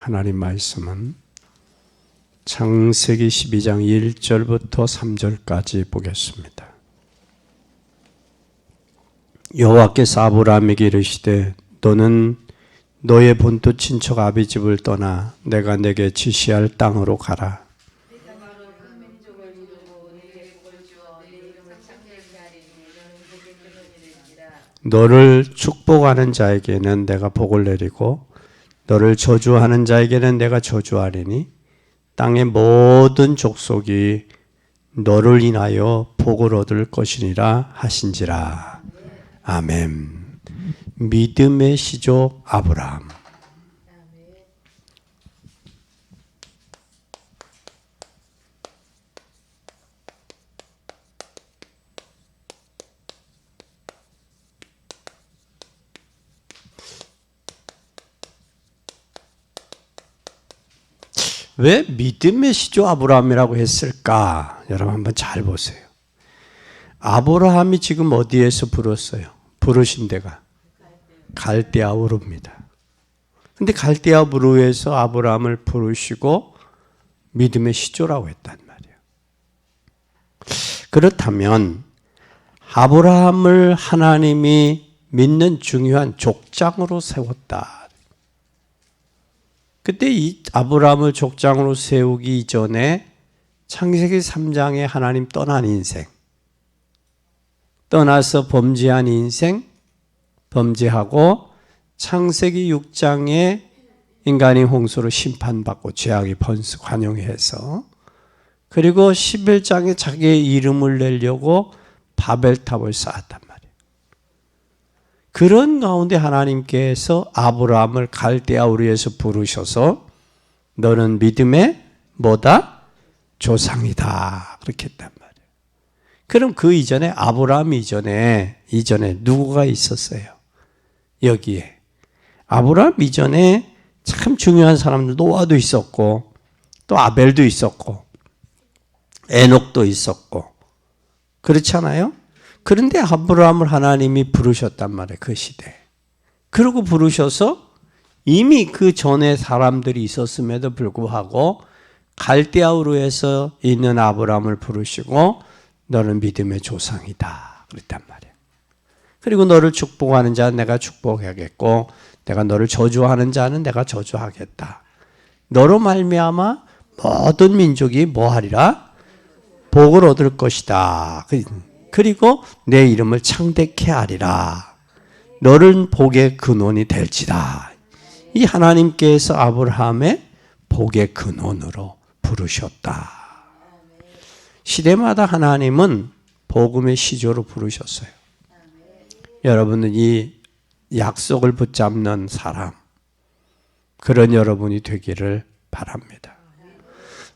하나님 말씀은 창세기 12장 1절부터 3절까지 보겠습니다. 여호와께서 아브라함에게 이르시되 너는 너의 본토 친척 아비집을 떠나 내가 내게 지시할 땅으로 가라. 너를 축복하는 자에게는 내가 복을 내리고 너를 저주하는 자에게는 내가 저주하리니 땅의 모든 족속이 너를 인하여 복을 얻을 것이니라 하신지라. 아멘. 믿음의 시조 아브라함. 왜 믿음의 시조 아브라함이라고 했을까? 여러분 한번 잘 보세요. 아브라함이 지금 어디에서 부르셨어요? 부르신 데가 갈대아 우르입니다. 근데 갈대아 우르에서 아브라함을 부르시고 믿음의 시조라고 했단 말이에요. 그렇다면 아브라함을 하나님이 믿는 중요한 족장으로 세웠다. 그때 이 아브라함을 족장으로 세우기 이전에 창세기 3장에 하나님 떠난 인생, 떠나서 범죄한 인생, 범죄하고 창세기 6장에 인간이 홍수로 심판받고 죄악이 번성해서 그리고 11장에 자기의 이름을 내려고 바벨탑을 쌓았단 말이에요. 그런 가운데 하나님께서 아브라함을 갈대아 우르에서 부르셔서 너는 믿음의 뭐다? 조상이다. 그렇게 했단 말이에요. 그럼 그 이전에 아브라함 이전에 누구가 있었어요? 여기에. 아브라함 이전에 참 중요한 사람들 노아도 있었고 또 아벨도 있었고 에녹도 있었고 그렇잖아요? 그런데 아브라함을 하나님이 부르셨단 말이에요. 그 시대에. 그러고 부르셔서 이미 그 전에 사람들이 있었음에도 불구하고 갈대아우르에서 있는 아브라함을 부르시고 너는 믿음의 조상이다. 그랬단 말이에요. 그리고 너를 축복하는 자는 내가 축복하겠고 내가 너를 저주하는 자는 내가 저주하겠다. 너로 말미암아 모든 민족이 뭐하리라? 복을 얻을 것이다. 그리고 내 이름을 창대케 하리라. 너를 복의 근원이 될지다. 이 하나님께서 아브라함의 복의 근원으로 부르셨다. 시대마다 하나님은 복음의 시조로 부르셨어요. 여러분은 이 약속을 붙잡는 사람, 그런 여러분이 되기를 바랍니다.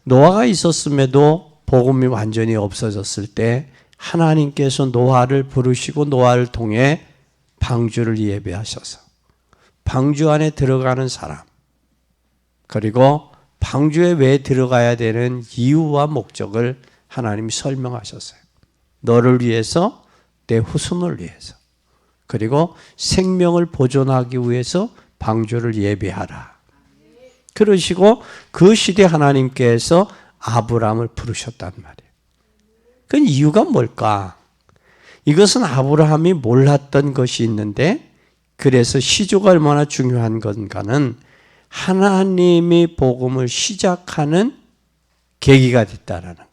노아가 있었음에도 복음이 완전히 없어졌을 때 하나님께서 노아를 부르시고 노아를 통해 방주를 예배하셔서 방주 안에 들어가는 사람, 그리고 방주에 왜 들어가야 되는 이유와 목적을 하나님이 설명하셨어요. 너를 위해서, 내 후손을 위해서, 그리고 생명을 보존하기 위해서 방주를 예배하라. 그러시고 그 시대 하나님께서 아브라함을 부르셨단 말이에요. 그 이유가 뭘까? 이것은 아브라함이 몰랐던 것이 있는데 그래서 시조가 얼마나 중요한 건가는 하나님이 복음을 시작하는 계기가 됐다라는 거예요.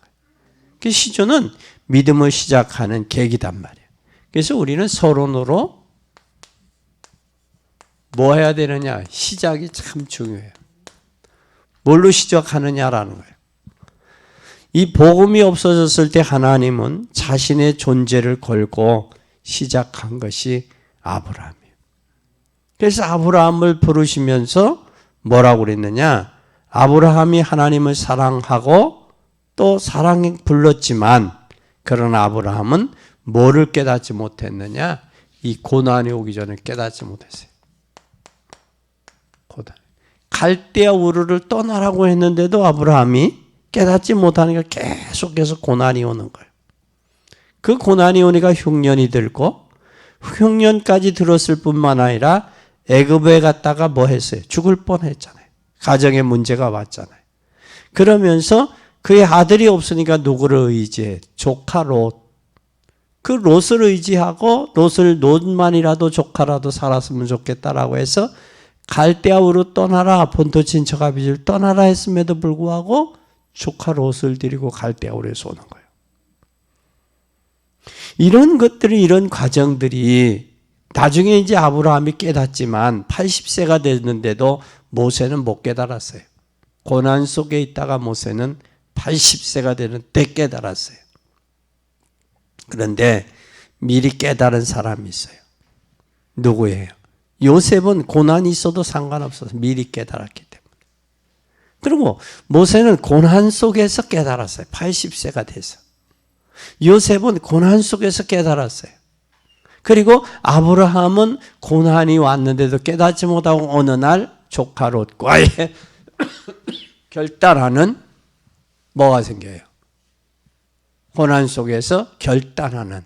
그 시조는 믿음을 시작하는 계기단 말이에요. 그래서 우리는 서론으로 뭐 해야 되느냐? 시작이 참 중요해요. 뭘로 시작하느냐라는 거예요. 이 복음이 없어졌을 때 하나님은 자신의 존재를 걸고 시작한 것이 아브라함이에요. 그래서 아브라함을 부르시면서 뭐라고 그랬느냐? 아브라함이 하나님을 사랑하고 또 사랑에 불렀지만 그러나 아브라함은 뭐를 깨닫지 못했느냐? 이 고난이 오기 전에 깨닫지 못했어요. 고난. 갈대아 우르를 떠나라고 했는데도 아브라함이 깨닫지 못하니까 계속해서 고난이 오는 거예요. 그 고난이 오니까 흉년이 들고 흉년까지 들었을 뿐만 아니라 애굽에 갔다가 뭐 했어요? 죽을 뻔했잖아요. 가정에 문제가 왔잖아요. 그러면서 그의 아들이 없으니까 누구를 의지해? 조카 롯. 그 롯을 의지하고 롯만이라도 조카라도 살았으면 좋겠다라고 해서 갈대아우로 떠나라, 본토 친척 아비지를 떠나라 했음에도 불구하고 조카 롯을 데리고 갈대아우로에서 오는 거예요. 이런 것들이, 이런 과정들이 나중에 이제 아브라함이 깨닫지만 80세가 됐는데도 모세는 못 깨달았어요. 고난 속에 있다가 모세는 80세가 되는 때 깨달았어요. 그런데 미리 깨달은 사람이 있어요. 누구예요? 요셉은 고난이 있어도 상관없어서 미리 깨달았기 때문에. 그리고 모세는 고난 속에서 깨달았어요. 80세가 돼서. 요셉은 고난 속에서 깨달았어요. 그리고 아브라함은 고난이 왔는데도 깨닫지 못하고 어느 날 조카 롯과의 결단하는 뭐가 생겨요? 고난 속에서 결단하는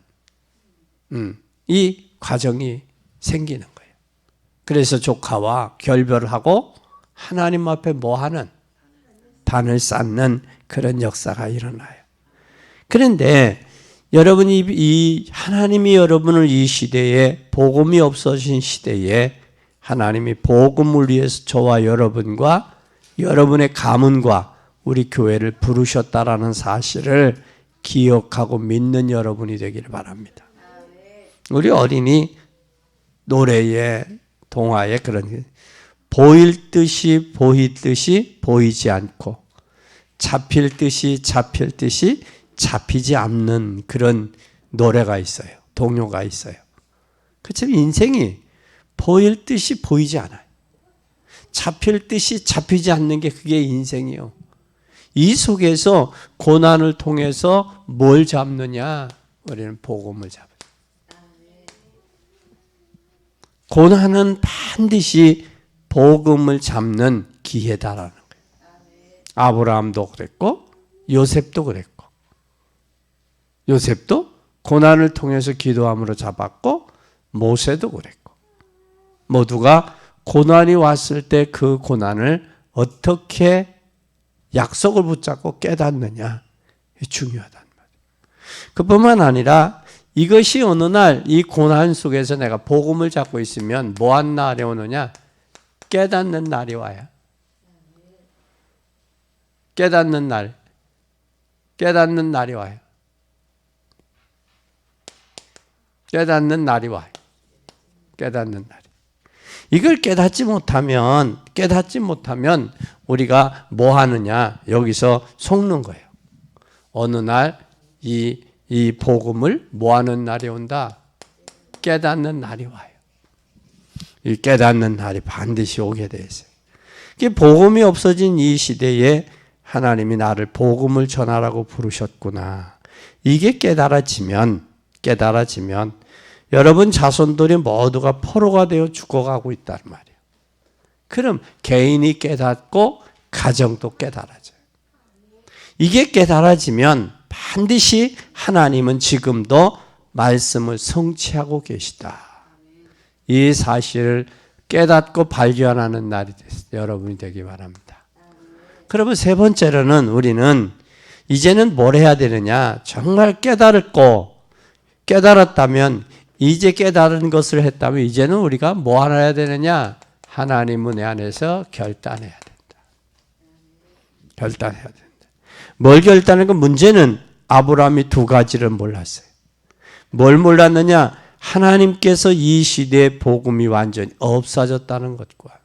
이 과정이 생기는 거예요. 그래서 조카와 결별하고 하나님 앞에 뭐하는? 단을 쌓는 그런 역사가 일어나요. 그런데 여러분이 이 하나님이 여러분을 이 시대에 복음이 없어진 시대에 하나님이 복음을 위해서 저와 여러분과 여러분의 가문과 우리 교회를 부르셨다라는 사실을 기억하고 믿는 여러분이 되기를 바랍니다. 우리 어린이 노래에 동화에 그런 보일 듯이 보이듯이 보이지 않고 잡힐 듯이 잡히지 않는 그런 노래가 있어요. 동요가 있어요. 그처럼 인생이 보일 듯이 보이지 않아요. 잡힐 듯이 잡히지 않는 게 그게 인생이요. 이 속에서 고난을 통해서 뭘 잡느냐? 우리는 복음을 잡아요. 고난은 반드시 복음을 잡는 기회다라는 거예요. 아브라함도 그랬고 요셉도 그랬고 요셉도 고난을 통해서 기도함으로 잡았고 모세도 그랬고 모두가 고난이 왔을 때 그 고난을 어떻게 약속을 붙잡고 깨닫느냐 중요하다는 말이에요. 그뿐만 아니라 이것이 어느 날 이 고난 속에서 내가 복음을 잡고 있으면 뭐한 날이 오느냐? 깨닫는 날이 와요. 깨닫는 날이 와요. 깨닫는 날이 와요. 깨닫는 날이. 이걸 깨닫지 못하면 우리가 뭐 하느냐? 여기서 속는 거예요. 어느 날 이 복음을 뭐 하는 날이 온다? 깨닫는 날이 와요. 이 깨닫는 날이 반드시 오게 돼 있어요. 복음이 없어진 이 시대에 하나님이 나를 복음을 전하라고 부르셨구나. 이게 깨달아지면 여러분 자손들이 모두가 포로가 되어 죽어가고 있단 말이에요. 그럼 개인이 깨닫고 가정도 깨달아져요. 이게 깨달아지면 반드시 하나님은 지금도 말씀을 성취하고 계시다. 이 사실을 깨닫고 발견하는 날이 여러분이 되기 바랍니다. 그러면 세 번째로는 우리는 이제는 뭘 해야 되느냐? 정말 깨달았다면 이제 깨달은 것을 했다면 이제는 우리가 뭐 하나 해야 되느냐? 하나님 은혜 안에서 결단해야 된다. 결단해야 된다. 뭘 결단하는 건 문제는 아브라함이 두 가지를 몰랐어요. 뭘 몰랐느냐? 하나님께서 이 시대의 복음이 완전히 없어졌다는 것과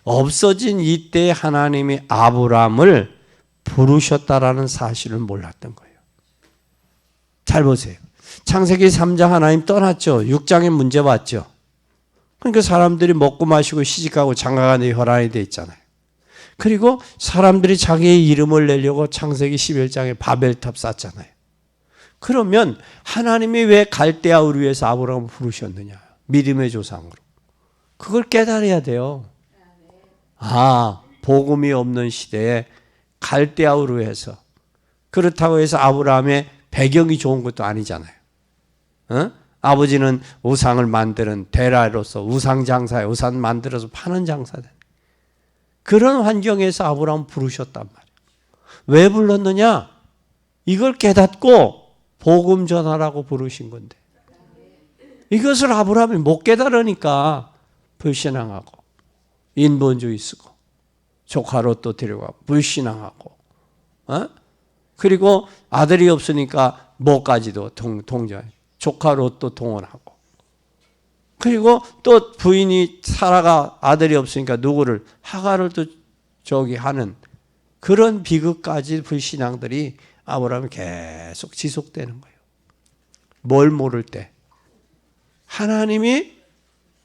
없어진 이때 하나님이 아브라함을 부르셨다라는 사실을 몰랐던 거예요. 잘 보세요. 창세기 3장 하나님 떠났죠. 6장에 문제 왔죠. 그러니까 사람들이 먹고 마시고 시집가고 장가가는 혈안이 돼 있잖아요. 그리고 사람들이 자기의 이름을 내려고 창세기 11장에 바벨탑 쌓잖아요. 그러면 하나님이 왜 갈대아 우르 위에서 아브라함을 부르셨느냐? 믿음의 조상으로. 그걸 깨달아야 돼요. 복음이 없는 시대에 갈대아 우르에서 그렇다고 해서 아브라함의 배경이 좋은 것도 아니잖아요. 아버지는 우상을 만드는 대라로서 우상 장사에 우상 만들어서 파는 장사다. 그런 환경에서 아브라함을 부르셨단 말이에요. 왜 불렀느냐? 이걸 깨닫고 복음 전하라고 부르신 건데, 이것을 아브라함이 못 깨달으니까 불신앙하고 인본주의 쓰고 조카로 또 데려가고 불신앙하고, 그리고 아들이 없으니까 뭐까지도 동전, 조카로 또 동원하고, 그리고 또 부인이 사라가 아들이 없으니까 누구를, 하가를 또 하는 그런 비극까지 불신앙들이 아브라함이 계속 지속되는 거예요. 뭘 모를 때? 하나님이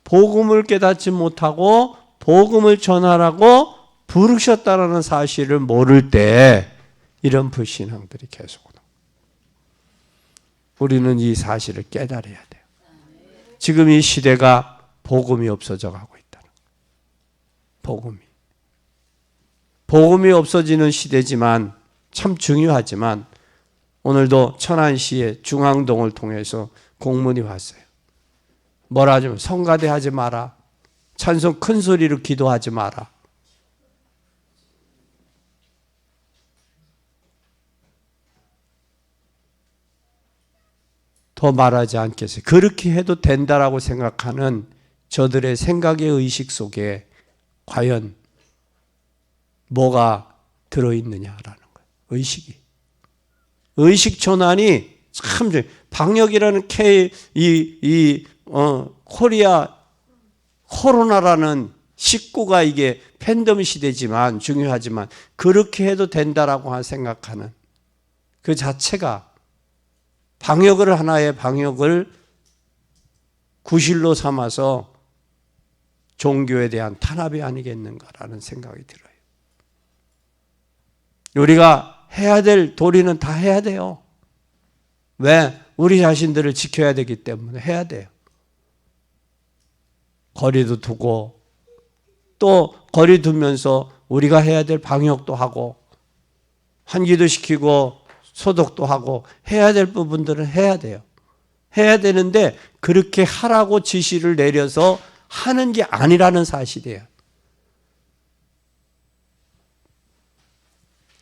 복음을 깨닫지 못하고 복음을 전하라고 부르셨다라는 사실을 모를 때 이런 불신앙들이 계속 오는 거예요. 우리는 이 사실을 깨달아야 돼요. 지금 이 시대가 복음이 없어져 가고 있다는 거예요. 복음이 없어지는 시대지만 참 중요하지만, 오늘도 천안시의 중앙동을 통해서 공문이 왔어요. 뭐라 하냐면 성가대 하지 마라. 찬송 큰 소리로 기도하지 마라. 더 말하지 않겠어요. 그렇게 해도 된다라고 생각하는 저들의 생각의 의식 속에 과연 뭐가 들어있느냐라는 거예요. 의식 전환이 참 중요해요. 방역이라는 코리아 코로나라는 19가 이게 팬데믹 시대지만 중요하지만, 그렇게 해도 된다라고 생각하는 그 자체가 하나의 방역을 구실로 삼아서 종교에 대한 탄압이 아니겠는가라는 생각이 들어요. 우리가 해야 될 도리는 다 해야 돼요. 왜? 우리 자신들을 지켜야 되기 때문에 해야 돼요. 거리도 두고, 또 거리 두면서 우리가 해야 될 방역도 하고, 환기도 시키고 소독도 하고 해야 될 부분들은 해야 돼요. 해야 되는데 그렇게 하라고 지시를 내려서 하는 게 아니라는 사실이에요.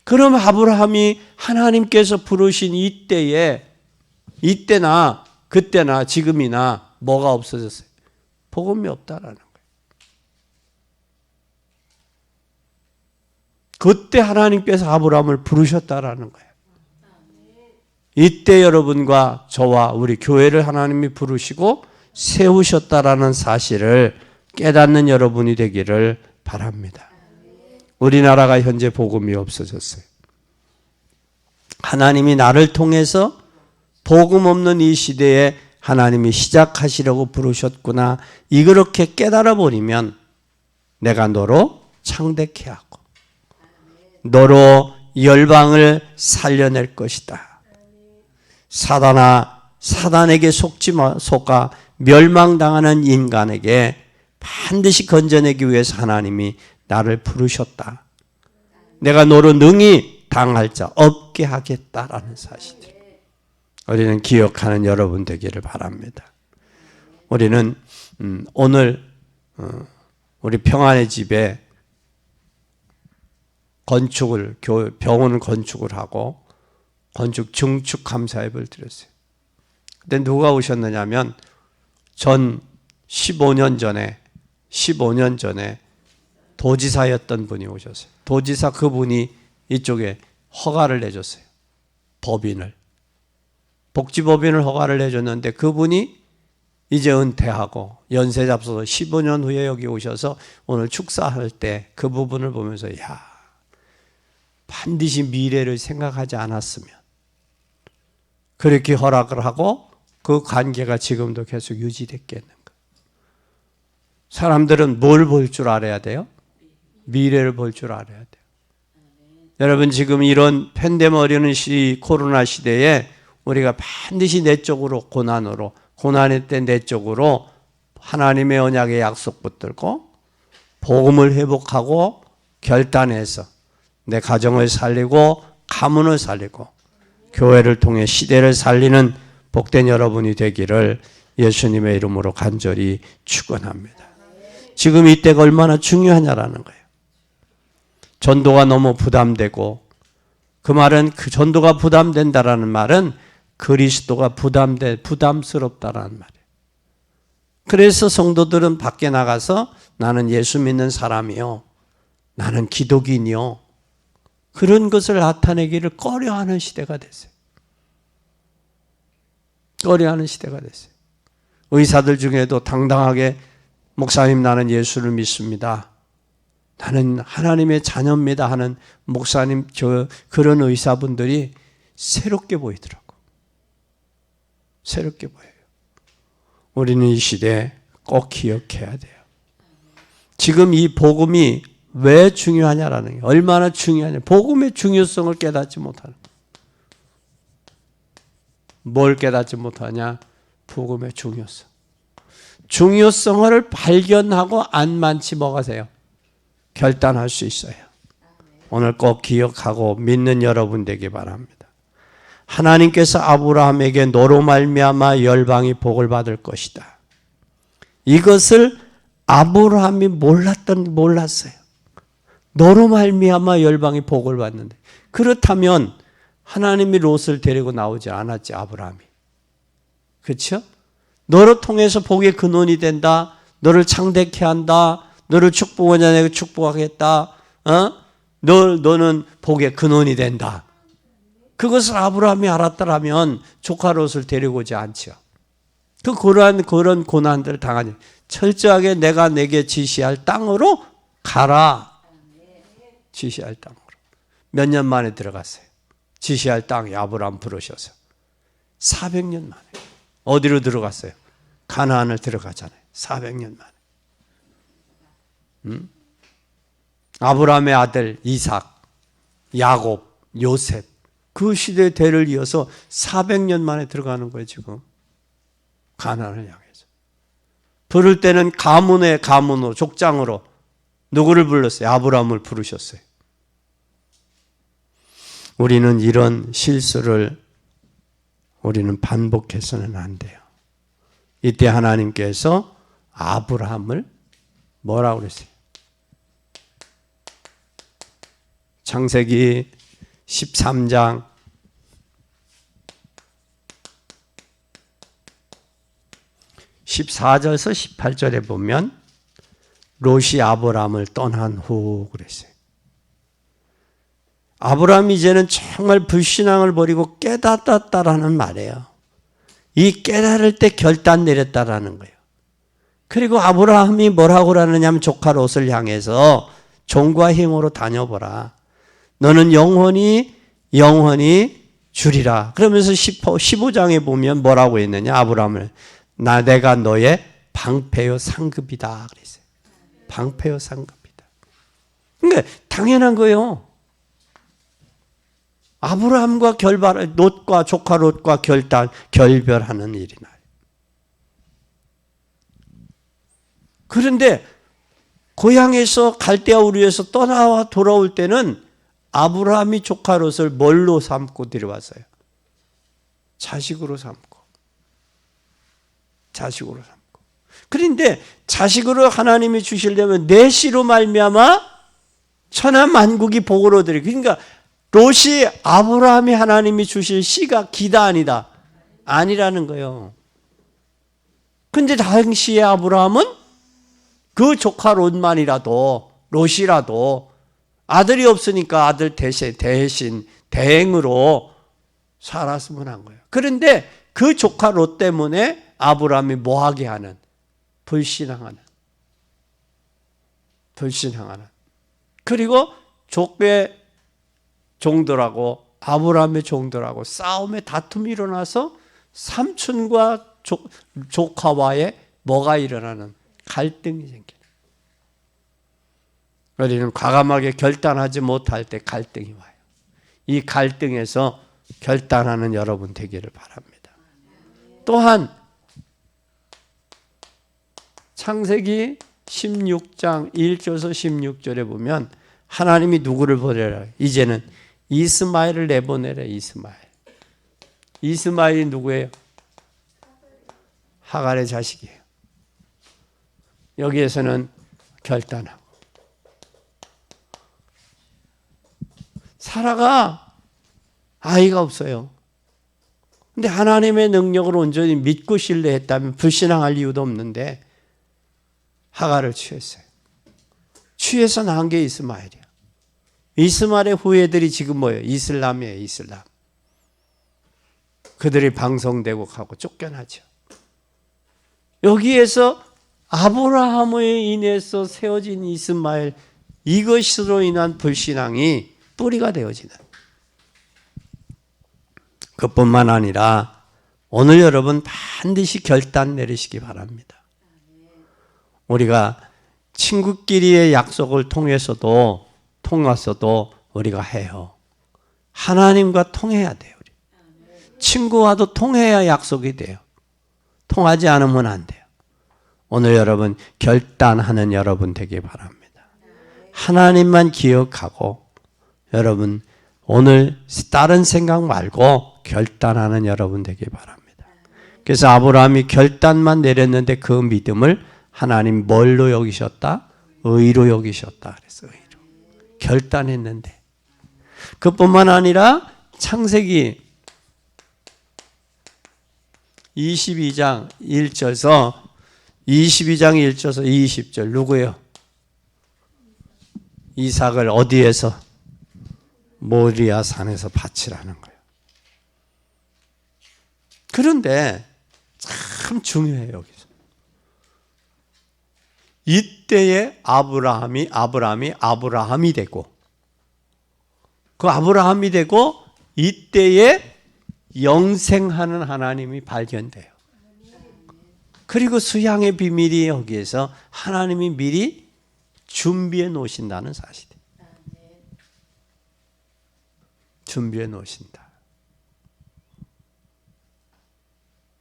그럼 아브라함이 하나님께서 부르신 이때나 그때나 지금이나 뭐가 없어졌어요? 복음이 없다라는 거예요. 그때 하나님께서 아브라함을 부르셨다라는 거예요. 이때 여러분과 저와 우리 교회를 하나님이 부르시고 세우셨다라는 사실을 깨닫는 여러분이 되기를 바랍니다. 우리나라가 현재 복음이 없어졌어요. 하나님이 나를 통해서 복음 없는 이 시대에 하나님이 시작하시려고 부르셨구나, 이렇게 깨달아 버리면 내가 너로 창대케 하고 너로 열방을 살려낼 것이다. 사단에게 속아 멸망당하는 인간에게 반드시 건져내기 위해서 하나님이 나를 부르셨다. 내가 너로 능히 당할 자 없게 하겠다라는 사실들, 우리는 기억하는 여러분 되기를 바랍니다. 우리는 오늘 우리 평안의 집에 병원을 건축을 하고 건축 증축 감사회를 드렸어요. 근데 누가 오셨느냐면 전 15년 전에 도지사였던 분이 오셨어요. 도지사 그분이 이쪽에 허가를 내줬어요. 복지법인을 허가를 내줬는데, 그분이 이제 은퇴하고 연세 잡숴서 15년 후에 여기 오셔서 오늘 축사할 때 그 부분을 보면서, 야, 반드시 미래를 생각하지 않았으면 그렇게 허락을 하고 그 관계가 지금도 계속 유지됐겠는가. 사람들은 뭘 볼 줄 알아야 돼요? 미래를 볼 줄 알아야 돼요. 여러분, 지금 이런 팬데믹 어려운 코로나 시대에 우리가 반드시 내적으로 고난의 때 내적으로 하나님의 언약의 약속 붙들고 복음을 회복하고 결단해서 내 가정을 살리고 가문을 살리고 교회를 통해 시대를 살리는 복된 여러분이 되기를 예수님의 이름으로 간절히 축원합니다. 지금 이때가 얼마나 중요하냐라는 거예요. 전도가 너무 부담되고, 그 말은 그 전도가 부담된다라는 말은 그리스도가 부담스럽다라는 말이에요. 그래서 성도들은 밖에 나가서 나는 예수 믿는 사람이요, 나는 기독인이요, 그런 것을 나타내기를 꺼려하는 시대가 됐어요. 꺼려하는 시대가 됐어요. 의사들 중에도 당당하게 목사님 나는 예수를 믿습니다, 나는 하나님의 자녀입니다 하는 목사님, 그런 의사분들이 새롭게 보이더라고. 새롭게 보여요. 우리는 이 시대에 꼭 기억해야 돼요. 지금 이 복음이 왜 중요하냐라는 게, 얼마나 중요하냐, 복음의 중요성을 깨닫지 못하는, 뭘 깨닫지 못하냐, 복음의 중요성. 중요성을 발견하고 안만치 먹으세요. 결단할 수 있어요. 오늘 꼭 기억하고 믿는 여러분 되기 바랍니다. 하나님께서 아브라함에게 너로 말미암아 열방이 복을 받을 것이다, 이것을 아브라함이 몰랐어요. 너로 말미암아 열방이 복을 받는데, 그렇다면 하나님이 롯을 데리고 나오지 않았지, 아브라함이. 그렇죠? 너로 통해서 복의 근원이 된다, 너를 창대케 한다, 너를 축복하자 내가 축복하겠다, 너는 복의 근원이 된다. 그것을 아브라함이 알았더라면 조카 롯을 데리고 오지 않죠. 그런 고난들을 당하니 철저하게 내가 내게 지시할 땅으로 가라. 지시할 땅으로. 몇 년 만에 들어갔어요. 지시할 땅에 아브라함 부르셔서 400년 만에. 어디로 들어갔어요? 가나안을 들어가잖아요. 400년 만에. 아브라함의 아들 이삭, 야곱, 요셉, 그 시대의 대를 이어서 400년 만에 들어가는 거예요. 지금 가나안을 향해서. 부를 때는 가문으로, 족장으로 누구를 불렀어요? 아브라함을 부르셨어요. 우리는 이런 실수를 우리는 반복해서는 안 돼요. 이때 하나님께서 아브라함을 뭐라고 그랬어요? 창세기 13장 14절에서 18절에 보면 롯이 아브라함을 떠난 후 그랬어요. 아브라함이 이제는 정말 불신앙을 버리고 깨닫았다라는 말이에요. 이 깨달을 때 결단 내렸다라는 거예요. 그리고 아브라함이 뭐라고 그러느냐면 조카 롯을 향해서 종과 힘으로 다녀보라. 너는 영원히 주리라. 그러면서 15장에 보면 뭐라고 했느냐, 아브라함을. 내가 너의 방패요 상급이다 그랬어요. 방패요 상급이다. 그러니까 당연한 거예요. 아브라함과 롯과 조카 롯과 결별하는 일이 나요. 그런데 고향에서 갈대아 우르에서 떠나와 돌아올 때는 아브라함이 조카 롯을 뭘로 삼고 데려왔어요? 자식으로 삼고. 그런데 자식으로 하나님이 주시려면 내 씨로 말미암아 천하 만국이 복을 얻으리. 그러니까 롯이 아브라함이 하나님이 주실 씨가 기다 아니다? 아니라는 거예요. 근데 당시에 아브라함은 그 조카 롯이라도 아들이 없으니까 아들 대신 대행으로 살았으면 한 거예요. 그런데 그 조카 롯 때문에 아브라함이 뭐하게 하는? 불신앙하는. 그리고 족의 종들하고 아브라함의 종들하고 싸움에 다툼이 일어나서 삼촌과 조카와의 뭐가 일어나는? 갈등이 생기는. 우리는 과감하게 결단하지 못할 때 갈등이 와요. 이 갈등에서 결단하는 여러분 되기를 바랍니다. 또한 창세기 16장 1절에서 16절에 보면 하나님이 누구를 보내라? 이제는 이스마엘을 내보내라. 이스마엘이 누구예요? 하갈의 자식이에요. 여기에서는 결단하고 사라가 아이가 없어요. 근데 하나님의 능력을 온전히 믿고 신뢰했다면 불신앙할 이유도 없는데 하가를 취했어요. 취해서 낳은 게 이스마엘이야. 이스마엘의 후예들이 지금 뭐예요? 이슬람이에요. 이슬람. 그들이 방송되고 가고 쫓겨나죠. 여기에서 아브라함에 인해서 세워진 이스마엘, 이것으로 인한 불신앙이 뿌리가 되어지는. 그뿐만 아니라 오늘 여러분 반드시 결단 내리시기 바랍니다. 우리가 친구끼리의 약속을 통해서도 우리가 해요. 하나님과 통해야 돼요. 친구와도 통해야 약속이 돼요. 통하지 않으면 안 돼요. 오늘 여러분 결단하는 여러분 되기 바랍니다. 하나님만 기억하고 여러분 오늘 다른 생각 말고 결단하는 여러분 되기 바랍니다. 그래서 아브라함이 결단만 내렸는데 그 믿음을 하나님 뭘로 여기셨다? 의로 여기셨다. 그래서 의로. 결단했는데. 그뿐만 아니라 창세기 22장 1절에서 20절 누구예요? 이삭을 어디에서? 모리아 산에서 바치라는 거예요. 그런데 참 중요해요. 여기서. 이때에 아브라함이 되고 그 아브라함이 되고 이때에 영생하는 하나님이 발견돼요. 그리고 수양의 비밀이 여기에서 하나님이 미리 준비해 놓으신다는 사실이에요. 준비해 놓으신다.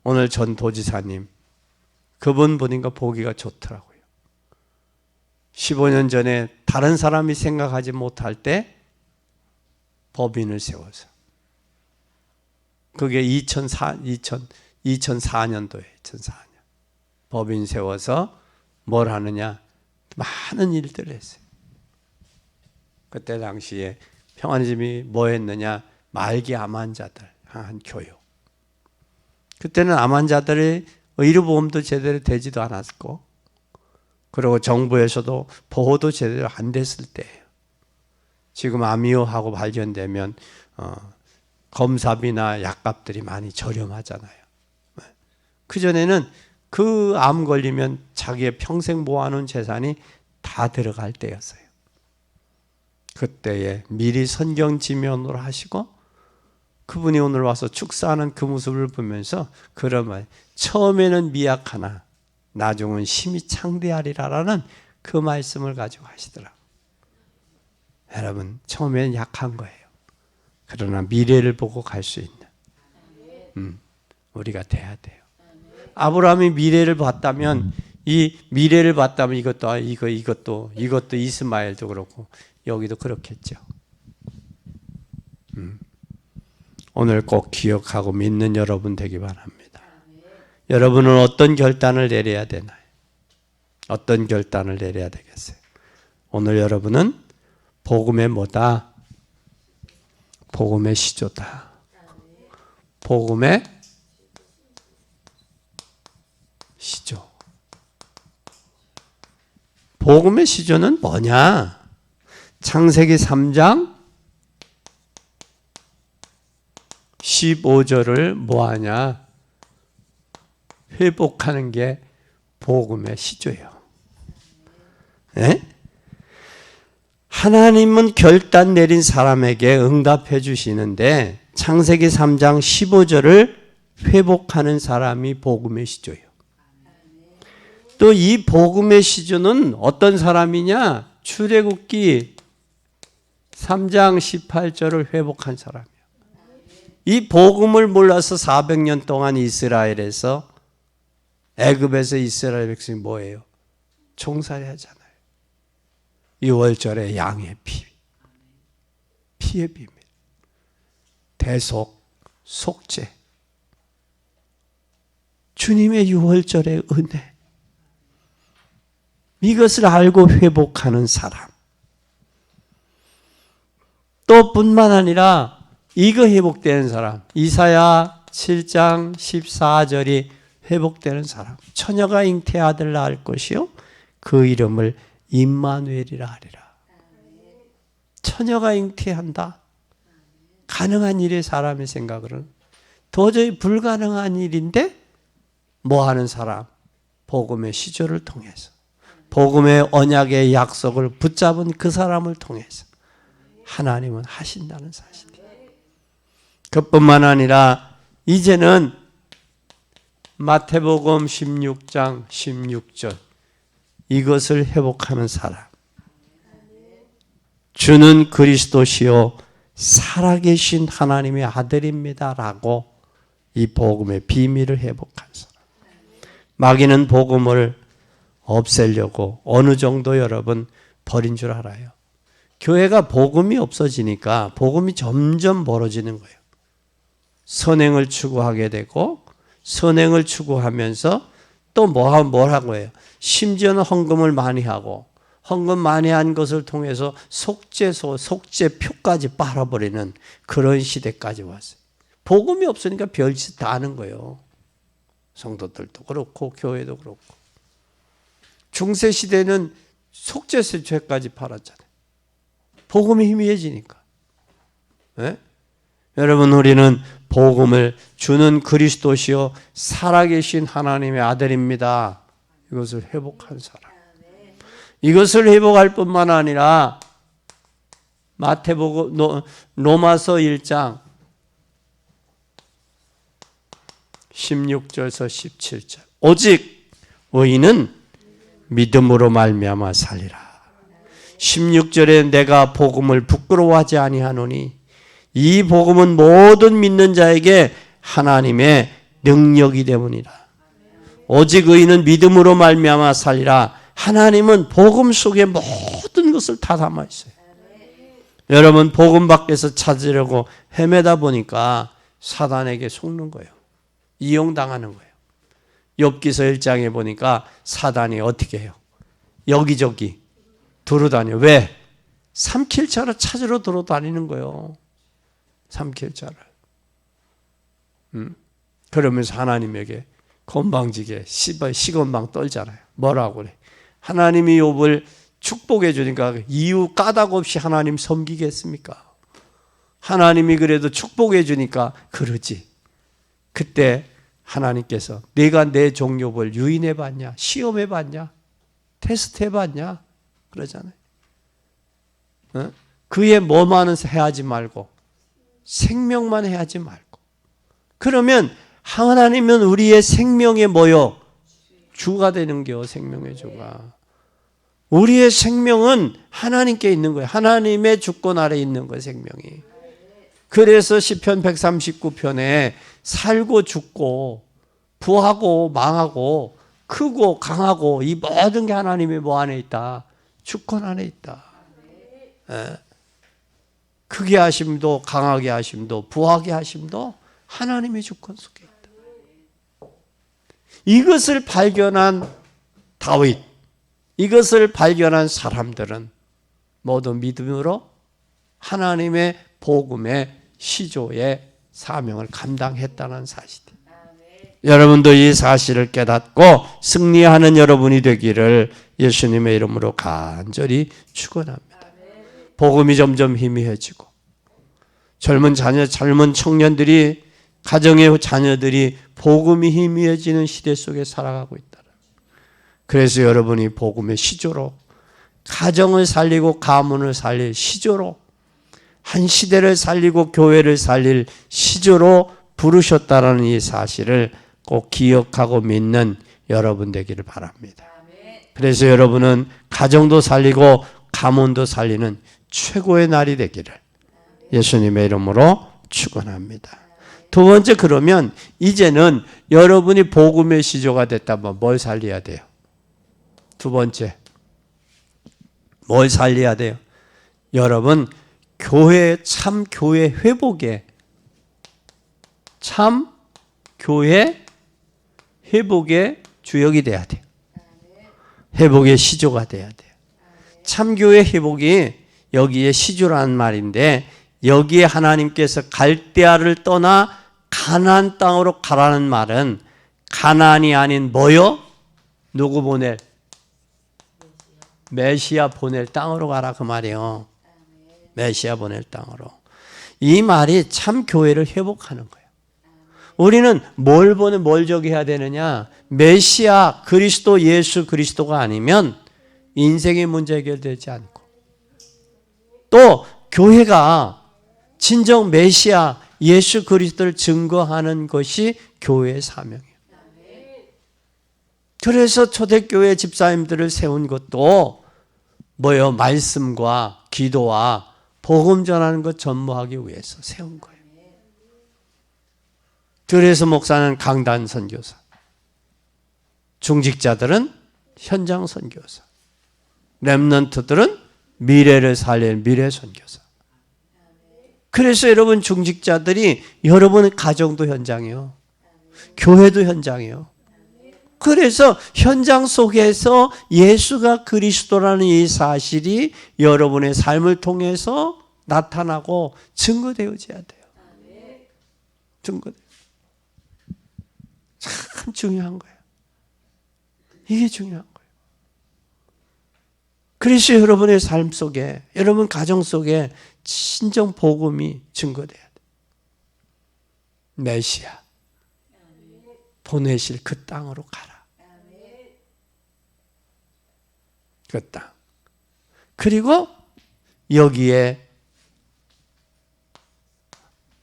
오늘 전 도지사님 그분 보니까 보기가 좋더라고요. 15년 전에 다른 사람이 생각하지 못할 때 법인을 세워서 그게 2004년도에 2004년 법인 세워서 뭘 하느냐 많은 일들을 했어요. 그때 당시에 평안집이 뭐 했느냐 말기 암 환자들 한 교육. 그때는 암 환자들의 의료보험도 제대로 되지도 않았고 그리고 정부에서도 보호도 제대로 안 됐을 때예요. 지금 암이요하고 발견되면 검사비나 약값들이 많이 저렴하잖아요. 그전에는 그 암 걸리면 자기의 평생 모아놓은 재산이 다 들어갈 때였어요. 그때에 미리 선경 지면으로 하시고 그분이 오늘 와서 축사하는 그 모습을 보면서 그러면 처음에는 미약하나 나중은 심히 창대하리라라는 그 말씀을 가지고 하시더라고요. 여러분 처음에는 약한 거예요. 그러나 미래를 보고 갈 수 있는 우리가 돼야 돼요. 아브라함이 미래를 봤다면 이것도 이스마엘도 그렇고 여기도 그렇겠죠. 오늘 꼭 기억하고 믿는 여러분 되기 바랍니다. 여러분은 어떤 결단을 내려야 되나요? 어떤 결단을 내려야 되겠어요? 오늘 여러분은 복음의 뭐다? 복음의 시조다. 복음의 시조. 복음의 시조는 뭐냐? 창세기 3장 15절을 뭐하냐? 회복하는 게 복음의 시조예요. 네? 하나님은 결단 내린 사람에게 응답해 주시는데 창세기 3장 15절을 회복하는 사람이 복음의 시조예요. 또 이 복음의 시조는 어떤 사람이냐? 출애굽기 3장 18절을 회복한 사람이에요. 이 복음을 몰라서 400년 동안 이스라엘에서 애굽에서 이스라엘 백성이 뭐예요? 종살이 하잖아요. 6월절에 양의 피, 피의 비밀, 대속, 속죄, 주님의 6월절의 은혜, 이것을 알고 회복하는 사람. 또 뿐만 아니라 이거 회복되는 사람, 이사야 7장 14절이 회복되는 사람, 처녀가 잉태 아들 낳을 것이요 그 이름을 임마누엘이라 하리라. 처녀가 잉태한다. 가능한 일이 사람의 생각으로는 도저히 불가능한 일인데 뭐 하는 사람? 복음의 시조를 통해서, 복음의 언약의 약속을 붙잡은 그 사람을 통해서 하나님은 하신다는 사실이에요. 그뿐만 아니라 이제는 마태복음 16장 16절 이것을 회복하는 사람, 주는 그리스도시요 살아계신 하나님의 아들입니다라고 이 복음의 비밀을 회복한 사람. 마귀는 복음을 없애려고 어느 정도 여러분 버린 줄 알아요. 교회가 복음이 없어지니까 복음이 점점 멀어지는 거예요. 선행을 추구하게 되고 선행을 추구하면서 또 뭐라고 해요? 심지어는 헌금을 많이 하고 헌금 많이 한 것을 통해서 속죄표까지 빨아버리는 그런 시대까지 왔어요. 복음이 없으니까 별짓 다 하는 거예요. 성도들도 그렇고 교회도 그렇고. 중세 시대는 속죄죄까지 팔았잖아요. 복음이 희미해지니까. 네? 여러분, 우리는 복음을 주는 그리스도시요 살아계신 하나님의 아들입니다. 이것을 회복한 사람. 이것을 회복할 뿐만 아니라 마태복음 로마서 1장 16절에서 17절 오직 의인은 믿음으로 말미암아 살리라. 16절에 내가 복음을 부끄러워하지 아니하노니 이 복음은 모든 믿는 자에게 하나님의 능력이 되므니라. 오직 의인은 믿음으로 말미암아 살리라. 하나님은 복음 속에 모든 것을 다 담아 있어요. 여러분, 복음 밖에서 찾으려고 헤매다 보니까 사단에게 속는 거예요. 이용당하는 거예요. 욥기서 1장에 보니까 사단이 어떻게 해요? 여기저기 돌아다녀. 왜? 삼킬자를 찾으러 돌아다니는 거예요. 삼킬자를. 그러면서 하나님에게 건방지게 시건방 떨잖아요. 뭐라고 그래? 하나님이 욥을 축복해 주니까 이유 까닭 없이 하나님 섬기겠습니까? 하나님이 그래도 축복해 주니까 그러지. 그때 하나님께서 내가 내 종 욥을 유인해 봤냐? 시험해 봤냐? 테스트해 봤냐? 그러잖아요. 어? 그의 뭐만은 해하지 말고 생명만 해하지 말고. 그러면 하나님은 우리의 생명의 뭐요? 주가 되는 겨. 생명의 주가. 우리의 생명은 하나님께 있는 거예요. 하나님의 주권 아래 있는 거예요. 생명이. 그래서 시편 139편에 살고 죽고 부하고 망하고 크고 강하고 이 모든 게 하나님의 뭐 안에 있다? 주권 안에 있다. 예. 크게 하심도 강하게 하심도 부하게 하심도 하나님의 주권 속에 있다. 이것을 발견한 다윗, 이것을 발견한 사람들은 모두 믿음으로 하나님의 복음의 시조의 사명을 감당했다는 사실이에요. 여러분도 이 사실을 깨닫고 승리하는 여러분이 되기를 예수님의 이름으로 간절히 축원합니다. 복음이 점점 희미해지고 젊은 청년들이 가정의 자녀들이 복음이 희미해지는 시대 속에 살아가고 있다. 그래서 여러분이 복음의 시조로 가정을 살리고 가문을 살릴 시조로 한 시대를 살리고 교회를 살릴 시조로 부르셨다라는 이 사실을 꼭 기억하고 믿는 여러분 되기를 바랍니다. 그래서 여러분은 가정도 살리고 가문도 살리는 최고의 날이 되기를 예수님의 이름으로 축원합니다. 두 번째, 그러면 이제는 여러분이 복음의 시조가 됐다면 뭘 살려야 돼요? 두 번째, 뭘 살려야 돼요? 여러분, 참 교회 회복에, 참 교회 회복의 주역이 돼야 돼요. 회복의 시조가 돼야 돼요. 참 교회 회복이 여기에 시주라는 말인데 여기에 하나님께서 갈대아를 떠나 가나안 땅으로 가라는 말은 가나안이 아닌 뭐요? 누구 보낼? 메시아 보낼 땅으로 가라 그 말이에요. 메시아 보낼 땅으로. 이 말이 참 교회를 회복하는 거예요. 우리는 뭘 저기 해야 되느냐? 메시아 그리스도 예수 그리스도가 아니면 인생의 문제 해결되지 않고 또 교회가 진정 메시아 예수 그리스도를 증거하는 것이 교회의 사명이에요. 그래서 초대교회 집사님들을 세운 것도 뭐예요? 말씀과 기도와 복음 전하는 것 전무하기 위해서 세운 거예요. 그래서 목사는 강단 선교사, 중직자들은 현장 선교사, 렘넌트들은 미래를 살릴 미래 선교사. 그래서 여러분 중직자들이 여러분 가정도 현장이에요. 교회도 현장이에요. 그래서 현장 속에서 예수가 그리스도라는 이 사실이 여러분의 삶을 통해서 나타나고 증거되어져야 돼요. 증거돼요. 참 중요한 거예요. 이게 중요한 거예요. 그래서 여러분의 삶 속에, 여러분 가정 속에 진정 복음이 증거돼야 돼요. 메시아 보내실 그 땅으로 가라. 그 땅. 그리고 여기에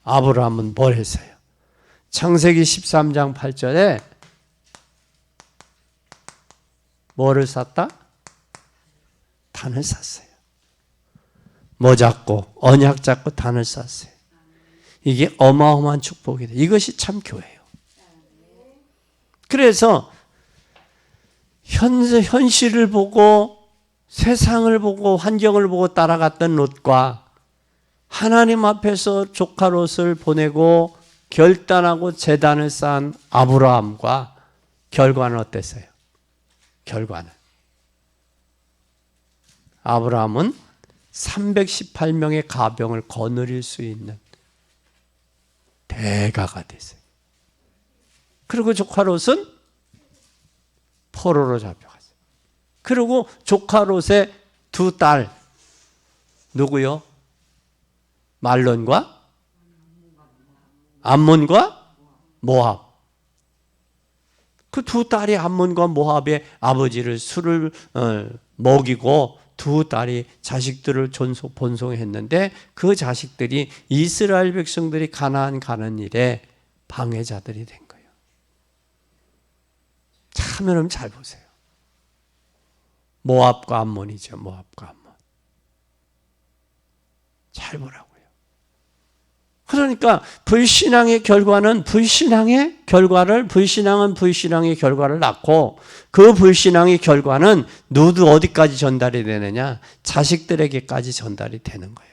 아브라함은 뭘 했어요? 창세기 13장 8절에 뭐를 샀다? 단을 샀어요. 뭐 잡고 언약 잡고 단을 샀어요. 이게 어마어마한 축복이다. 이것이 참 교회예요. 그래서 현실을 보고 세상을 보고 환경을 보고 따라갔던 롯과 하나님 앞에서 조카 롯을 보내고 결단하고 제단을 쌓은 아브라함과 결과는 어땠어요? 결과는 아브라함은 318명의 가병을 거느릴 수 있는 대가가 됐어요. 그리고 조카 롯은 포로로 잡혀갔어요. 그리고 조카 롯의 두 딸 누구요? 말론과 암몬과 모압. 그 두 딸이 암몬과 모압의 아버지를 술을 먹이고 두 딸이 자식들을 본송했는데 그 자식들이 이스라엘 백성들이 가나안 가는 일에 방해자들이 된 거예요. 참 여러분 잘 보세요. 모압과 암몬이죠. 모압과 암몬. 잘 보라고요. 그러니까 불신앙의 결과는 불신앙의 결과를 낳고 그 불신앙의 결과는 누구 어디까지 전달이 되느냐? 자식들에게까지 전달이 되는 거예요.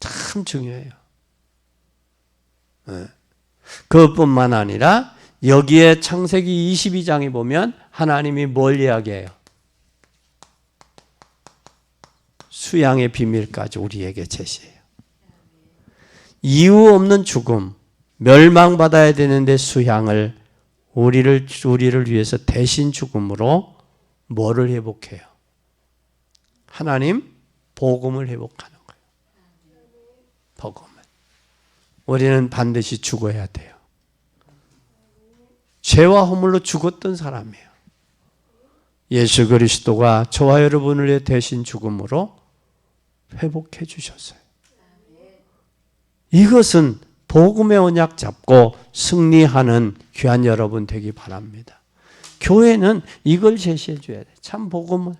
참 중요해요. 그것뿐만 아니라 여기에 창세기 22장에 보면 하나님이 뭘 이야기해요? 수양의 비밀까지 우리에게 제시해요. 이유 없는 죽음, 멸망받아야 되는데 수양을 우리를 위해서 대신 죽음으로 뭐를 회복해요? 하나님 복음을 회복하는 거예요. 복음을. 우리는 반드시 죽어야 돼요. 죄와 허물로 죽었던 사람이에요. 예수 그리스도가 저와 여러분을 위해 대신 죽음으로 회복해 주셨어요. 이것은 복음의 언약 잡고 승리하는 귀한 여러분 되기 바랍니다. 교회는 이걸 제시해 줘야 돼. 참 복음을.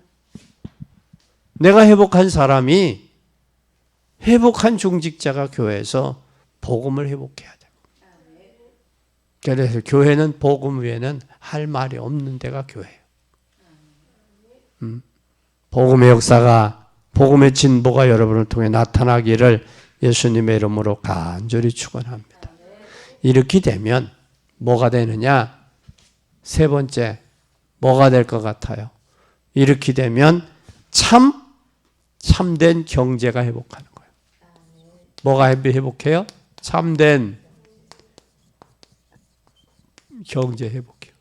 내가 회복한 사람이 회복한 중직자가 교회에서 복음을 회복해야 돼. 그래서 교회는 복음 외에는 할 말이 없는 데가 교회예요. 복음의 역사가 복음의 진보가 여러분을 통해 나타나기를 예수님의 이름으로 간절히 축원합니다. 이렇게 되면 뭐가 되느냐? 세 번째 뭐가 될 것 같아요? 이렇게 되면 참 참된 경제가 회복하는 거예요. 뭐가 회복해요? 참된 경제 회복해요.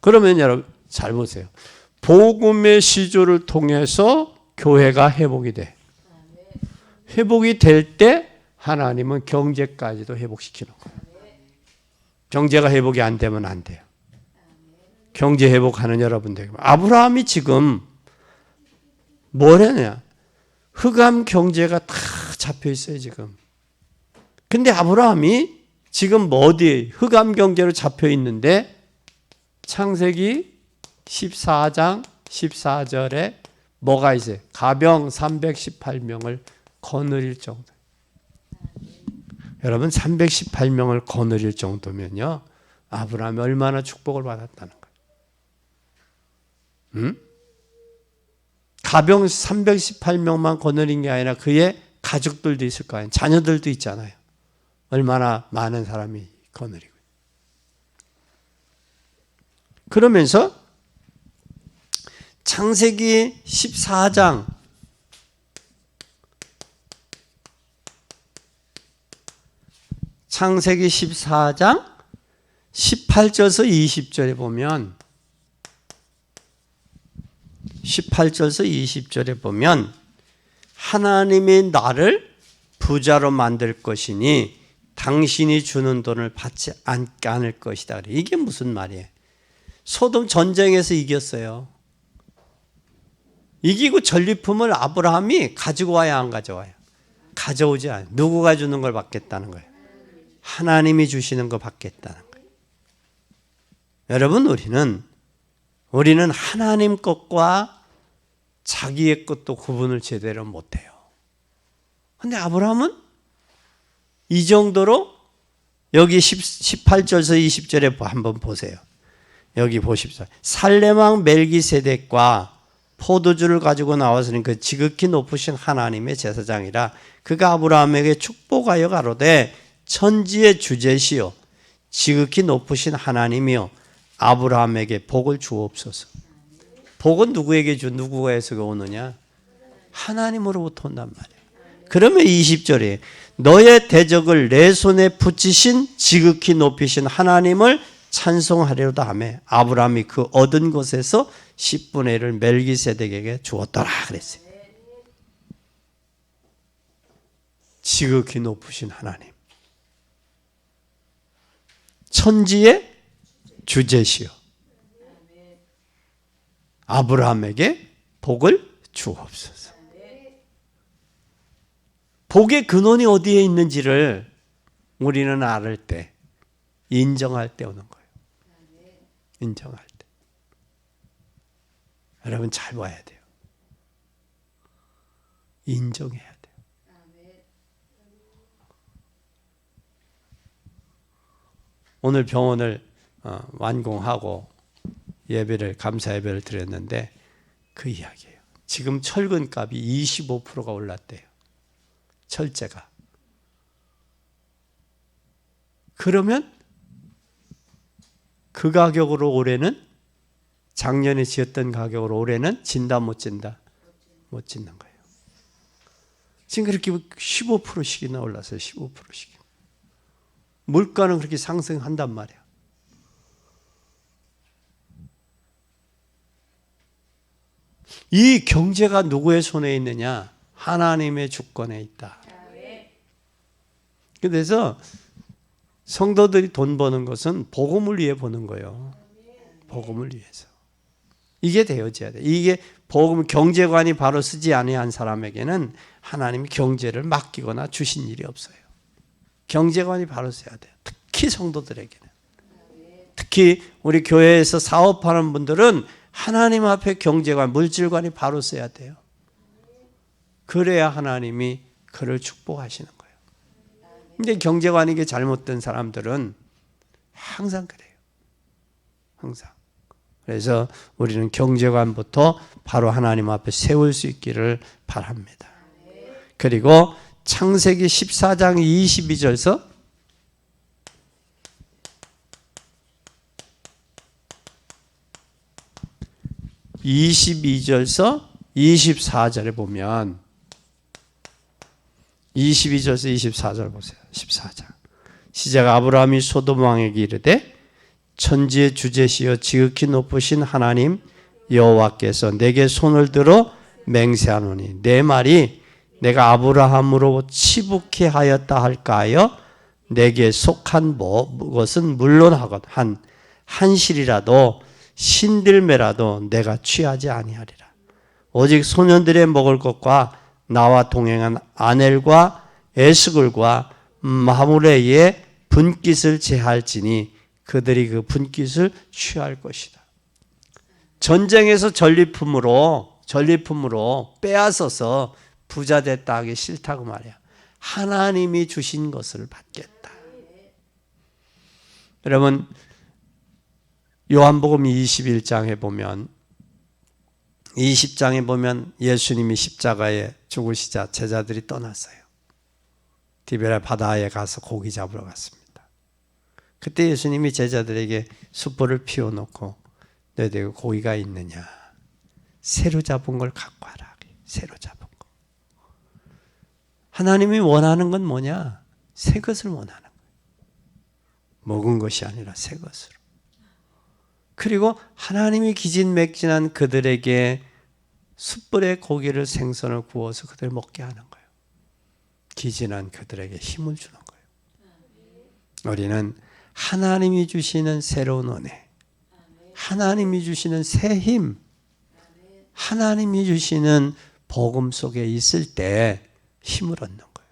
그러면 여러분 잘 보세요. 복음의 시조를 통해서 교회가 회복이 돼. 회복이 될 때 하나님은 경제까지도 회복시키는 거예요. 경제가 회복이 안 되면 안 돼요. 경제 회복하는 여러분들. 아브라함이 지금 뭘 했냐? 흑암 경제가 다 잡혀 있어요, 지금. 근데 아브라함이 지금 어디에 흑암 경제로 잡혀 있는데 창세기 14장 14절에 뭐가 있어요? 가병 318명을 거느릴 정도. 여러분 318명을 거느릴 정도면요. 아브라함이 얼마나 축복을 받았다는 거예요. 응? 가병 318명만 거느린 게 아니라 그의 가족들도 있을 거 아니에요. 자녀들도 있잖아요. 얼마나 많은 사람이 거느리고. 그러면서 창세기 14장 18절에서 20절에 보면 18절에서 20절에 보면 하나님이 나를 부자로 만들 것이니 당신이 주는 돈을 받지 않을 것이다. 이게 무슨 말이에요? 소돔 전쟁에서 이겼어요. 이기고 전리품을 아브라함이 가지고 와야 안 가져와요? 가져오지 않아요. 누구가 주는 걸 받겠다는 거예요? 하나님이 주시는 거 받겠다는 거예요. 여러분 우리는 하나님 것과 자기의 것도 구분을 제대로 못해요. 그런데 아브라함은 이 정도로 여기 18절에서 20절에 한번 보세요. 여기 보십시오. 살렘왕 멜기세덱과 포도주를 가지고 나와서는 그 지극히 높으신 하나님의 제사장이라 그가 아브라함에게 축복하여 가로되 천지의 주제시요 지극히 높으신 하나님이요 아브라함에게 복을 주옵소서. 복은 누구에게서 오느냐? 하나님으로부터 온단 말이에요. 그러면 20절에 너의 대적을 내 손에 붙이신 지극히 높이신 하나님을 찬송하려다 하며 아브라함이 그 얻은 것에서 10분의 1을 멜기세덱에게 주었더라 그랬어요. 지극히 높으신 하나님. 천지의 주제시요. 아브라함에게 복을 주옵소서. 복의 근원이 어디에 있는지를 우리는 알 때, 인정할 때 오는 거예요. 인정할 때. 여러분 잘 봐야 돼요. 인정해야 돼요. 오늘 병원을 완공하고 감사 예배를 드렸는데 그 이야기예요. 지금 철근 값이 25%가 올랐대요. 철제가. 그러면 그 가격으로 올해는 작년에 지었던 가격으로 올해는 진다 못 진다? 못 짓는 거예요. 지금 그렇게 15%씩이나 올랐어요. 15%씩. 물가는 그렇게 상승한단 말이야. 이 경제가 누구의 손에 있느냐? 하나님의 주권에 있다. 그래서 성도들이 돈 버는 것은 복음을 위해 버는 거예요. 복음을 위해서. 이게 되어져야 돼. 이게 복음 경제관이 바로 쓰지 아니한 사람에게는 하나님이 경제를 맡기거나 주신 일이 없어요. 경제관이 바로 써야 돼요. 특히 성도들에게는. 특히 우리 교회에서 사업하는 분들은 하나님 앞에 경제관, 물질관이 바로 써야 돼요. 그래야 하나님이 그를 축복하시는 거예요. 근데 경제관이 이게 잘못된 사람들은 항상 그래요. 항상. 그래서 우리는 경제관부터 바로 하나님 앞에 세울 수 있기를 바랍니다. 그리고 창세기 14장 22절에서 22절서 24절에 보면 22절에서 24절 보세요. 14장. 시작. 아브라함이 소돔 왕에게 이르되 천지의 주제시여 지극히 높으신 하나님 여호와께서 내게 손을 들어 맹세하노니 내 말이 내가 아브라함으로 치북케 하였다 할까하여 내게 속한 것은 물론 한 한실이라도 신들매라도 내가 취하지 아니하리라. 오직 소년들의 먹을 것과 나와 동행한 아넬과 에스글과 마므레의 분깃을 제할지니 그들이 그 분깃을 취할 것이다. 전쟁에서 전리품으로 빼앗아서 부자 됐다 하기 싫다고 말이야. 하나님이 주신 것을 받겠다. 여러분 요한복음 21장에 보면 20장에 보면 예수님이 십자가에 죽으시자 제자들이 떠났어요. 디베라 바다에 가서 고기 잡으러 갔습니다. 그때 예수님이 제자들에게 숯불을 피워놓고 너희들 고기가 있느냐? 새로 잡은 걸 갖고 와라. 새로 잡은 거. 하나님이 원하는 건 뭐냐? 새 것을 원하는 거예요. 먹은 것이 아니라 새 것으로. 그리고 하나님이 기진맥진한 그들에게 숯불에 고기를 생선을 구워서 그들 먹게 하는 거예요. 기진한 그들에게 힘을 주는 거예요. 우리는 하나님이 주시는 새로운 은혜, 하나님이 주시는 새 힘, 하나님이 주시는 복음 속에 있을 때 힘을 얻는 거예요.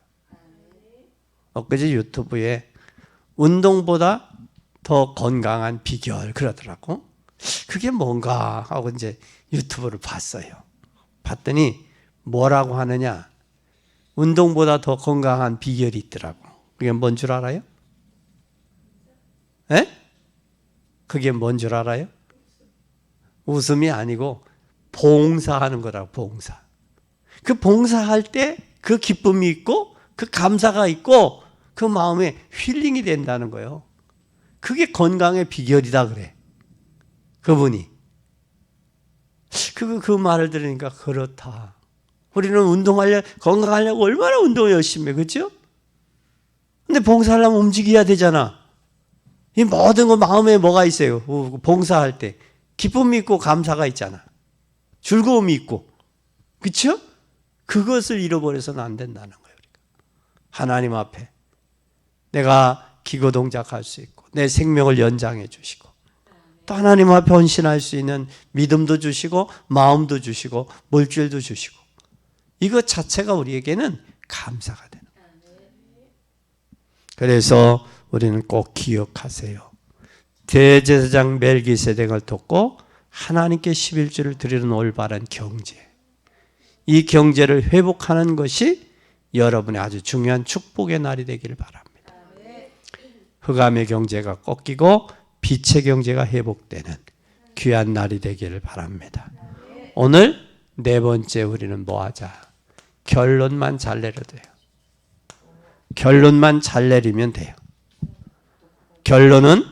엊그제 유튜브에 운동보다 더 건강한 비결 그러더라고. 그게 뭔가 하고 이제 유튜브를 봤어요. 봤더니 뭐라고 하느냐? 운동보다 더 건강한 비결이 있더라고. 그게 뭔 줄 알아요? 에? 그게 뭔 줄 알아요? 웃음이 아니고 봉사하는 거라고. 봉사. 그 봉사할 때 그 기쁨이 있고 그 감사가 있고 그 마음에 힐링이 된다는 거예요. 그게 건강의 비결이다 그래. 그분이. 그 말을 들으니까 그렇다. 우리는 운동하려고 건강하려고 얼마나 운동을 열심히 해. 그렇죠? 근데 봉사하려면 움직여야 되잖아. 이 모든 거 마음에 뭐가 있어요? 봉사할 때. 기쁨이 있고 감사가 있잖아. 즐거움이 있고. 그렇죠? 그것을 잃어버려서는 안 된다는 거예요. 하나님 앞에 내가 기고 동작할 수 있고 내 생명을 연장해 주시고 또 하나님 앞에 헌신할 수 있는 믿음도 주시고 마음도 주시고 물질도 주시고 이것 자체가 우리에게는 감사가 되는 거예요. 그래서 우리는 꼭 기억하세요. 대제사장 멜기세덱을 돕고 하나님께 11조를 드리는 올바른 경제, 이 경제를 회복하는 것이 여러분의 아주 중요한 축복의 날이 되기를 바랍니다. 흑암의 경제가 꺾이고 빛의 경제가 회복되는 귀한 날이 되기를 바랍니다. 오늘 네 번째 우리는 뭐 하자? 결론만 잘 내려도 돼요. 결론만 잘 내리면 돼요. 결론은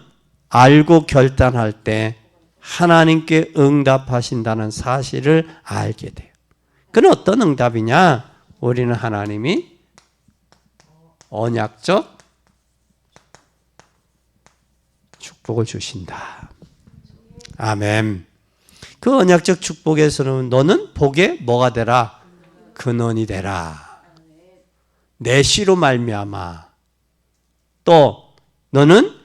알고 결단할 때 하나님께 응답하신다는 사실을 알게 돼요. 그건 어떤 응답이냐? 우리는 하나님이 언약적 축복을 주신다. 아멘. 그 언약적 축복에서는 너는 복의 뭐가 되라? 근원이 되라. 내 씨로 말미암아. 또 너는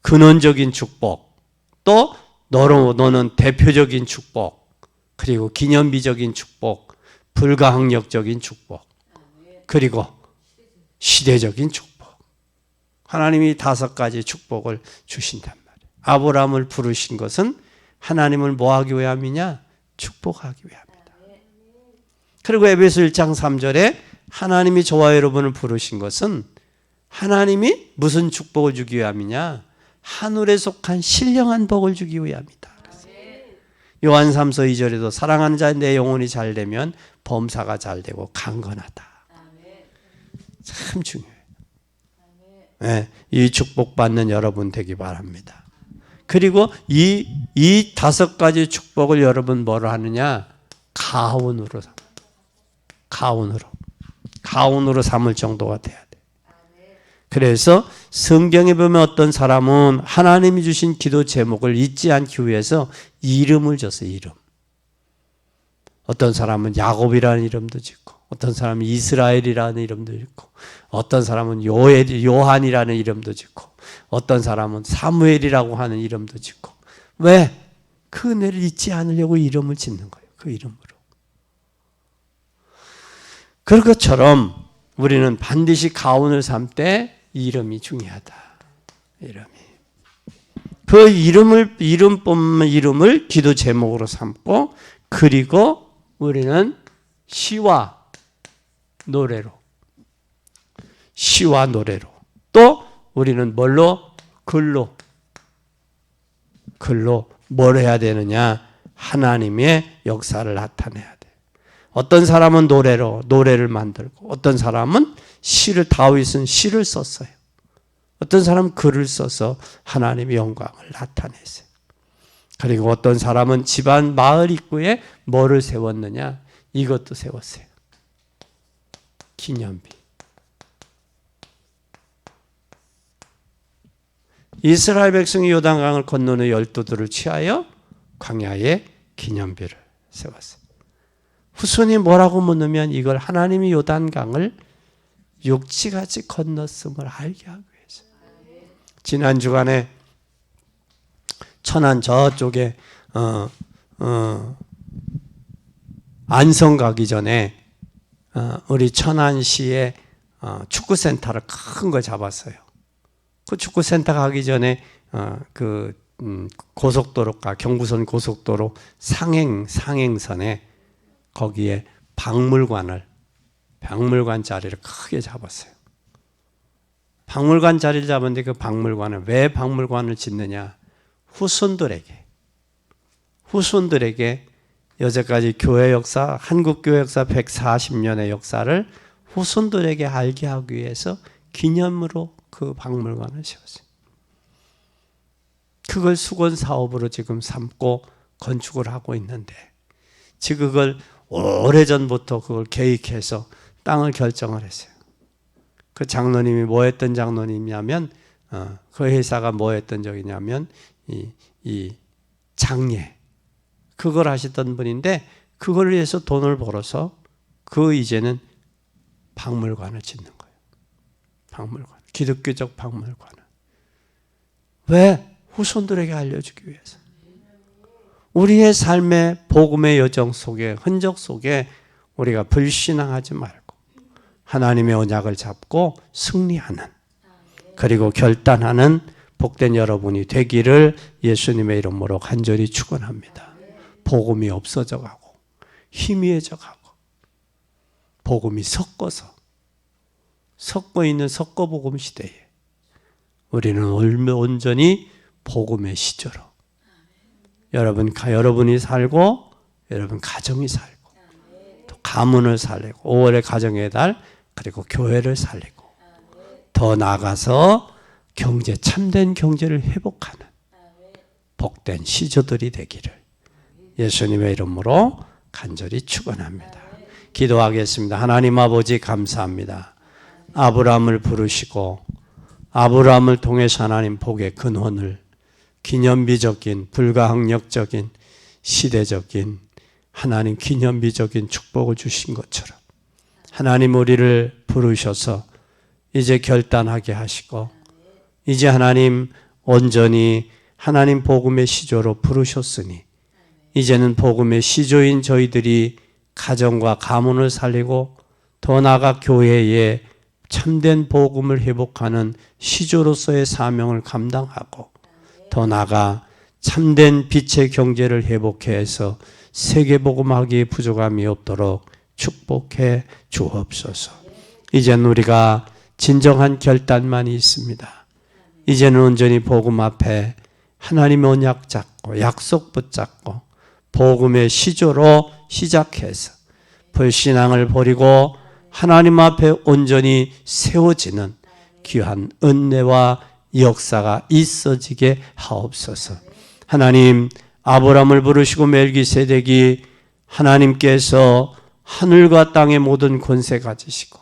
근원적인 축복, 또 너는 대표적인 축복, 그리고 기념비적인 축복, 불가항력적인 축복, 그리고 시대적인 축복. 하나님이 5가지 축복을 주신단 말이에요. 아브라함을 부르신 것은 하나님을 뭐 하기 위함이냐? 축복하기 위함이다. 그리고 에베소 1장 3절에 하나님이 저와 여러분을 부르신 것은 하나님이 무슨 축복을 주기 위함이냐? 하늘에 속한 신령한 복을 주기 위함이다. 요한 3서 2절에도 사랑하는 자 내 영혼이 잘 되면 범사가 잘 되고 강건하다. 참 중요해요. 네, 이 축복받는 여러분 되기 바랍니다. 그리고 이 5가지 축복을 여러분 뭐로 하느냐? 가운으로 삼을 정도가 돼야 돼. 그래서 성경에 보면 어떤 사람은 하나님이 주신 기도 제목을 잊지 않기 위해서 이름을 줬어요. 이름. 어떤 사람은 야곱이라는 이름도 짓고, 어떤 사람은 이스라엘이라는 이름도 짓고, 어떤 사람은 요한이라는 이름도 짓고, 어떤 사람은 사무엘이라고 하는 이름도 짓고. 왜? 그 은혜를 잊지 않으려고 이름을 짓는 거예요. 그 이름으로. 그런 것처럼 우리는 반드시 가운을 삼 때 이름이 중요하다. 이름이. 그 이름을 기도 제목으로 삼고, 그리고 우리는 시와 노래로. 또 우리는 뭘로? 글로 뭘 해야 되느냐? 하나님의 역사를 나타내야 돼. 어떤 사람은 노래를 만들고, 어떤 사람은 다윗은 시를 썼어요. 어떤 사람은 글을 써서 하나님의 영광을 나타냈어요. 그리고 어떤 사람은 집안 마을 입구에 뭐를 세웠느냐? 이것도 세웠어요. 기념비. 이스라엘 백성이 요단강을 건너는 열도들을 취하여 광야에 기념비를 세웠어요. 후손이 뭐라고 묻으면 이걸 하나님이 요단강을 육지같이 건넜음을 알게 하기 위해서. 지난 주간에 천안 저쪽에 안성 가기 전에 우리 천안시에 축구센터를 큰 걸 잡았어요. 그 축구센터 가기 전에 고속도로가 경부선 고속도로 상행선에 거기에 박물관 자리를 크게 잡았어요. 박물관 자리를 잡았는데 그 박물관을 왜 박물관을 짓느냐? 후손들에게 여태까지 교회 역사, 한국 교회 역사 140년의 역사를 후손들에게 알게 하기 위해서 기념으로 그 박물관을 세웠어요. 그걸 수건 사업으로 지금 삼고 건축을 하고 있는데, 지금 그걸 오래전부터 그걸 계획해서 땅을 결정을 했어요. 그 장로님이 뭐 했던 장로님이냐면, 그 회사가 뭐 했던 적이냐면, 이 장례. 그걸 하셨던 분인데, 그걸 위해서 돈을 벌어서 이제는 박물관을 짓는 거예요. 박물관. 기독교적 박물관을. 왜? 후손들에게 알려주기 위해서. 우리의 삶의 복음의 여정 속에, 흔적 속에 우리가 불신앙하지 말고 하나님의 언약을 잡고 승리하는, 그리고 결단하는 복된 여러분이 되기를 예수님의 이름으로 간절히 축원합니다. 복음이 없어져가고 희미해져가고 복음이 섞어 있는 섞어복음 시대에 우리는 온전히 복음의 시조로 여러분이 살고, 여러분 가정이 살고, 또 가문을 살리고, 5월의 가정의 달, 그리고 교회를 살리고, 더 나아가서 참된 경제를 회복하는 복된 시조들이 되기를 예수님의 이름으로 간절히 축원합니다. 기도하겠습니다. 하나님 아버지 감사합니다. 아브라함을 부르시고 아브라함을 통해서 하나님 복의 근원을, 기념비적인 불가항력적인 시대적인 하나님 기념비적인 축복을 주신 것처럼 하나님 우리를 부르셔서 이제 결단하게 하시고, 이제 하나님 온전히 하나님 복음의 시조로 부르셨으니 이제는 복음의 시조인 저희들이 가정과 가문을 살리고 더 나아가 교회에 참된 복음을 회복하는 시조로서의 사명을 감당하고, 더 나아가 참된 빛의 경제를 회복해서 세계복음하기에 부족함이 없도록 축복해 주옵소서. 이제는 우리가 진정한 결단만이 있습니다. 이제는 온전히 복음 앞에 하나님의 언약 잡고 약속 붙잡고 복음의 시조로 시작해서 불신앙을 버리고 하나님 앞에 온전히 세워지는 귀한 은혜와 역사가 있어지게 하옵소서. 하나님, 아브라함을 부르시고 멜기세덱이 하나님께서 하늘과 땅의 모든 권세 가지시고,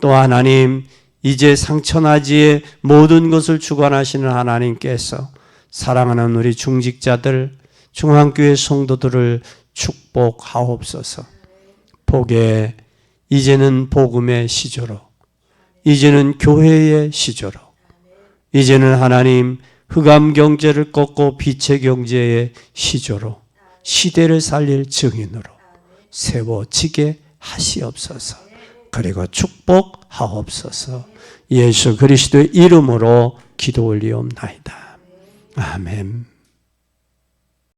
또 하나님 이제 상천하지의 모든 것을 주관하시는 하나님께서 사랑하는 우리 중직자들, 중앙교회 성도들을 축복하옵소서. 복에 이제는 복음의 시조로, 이제는 교회의 시조로, 이제는 하나님 흑암 경제를 꺾고 빛의 경제의 시조로 시대를 살릴 증인으로 세워지게 하시옵소서. 그리고 축복하옵소서. 예수 그리스도의 이름으로 기도 올리옵나이다. 아멘.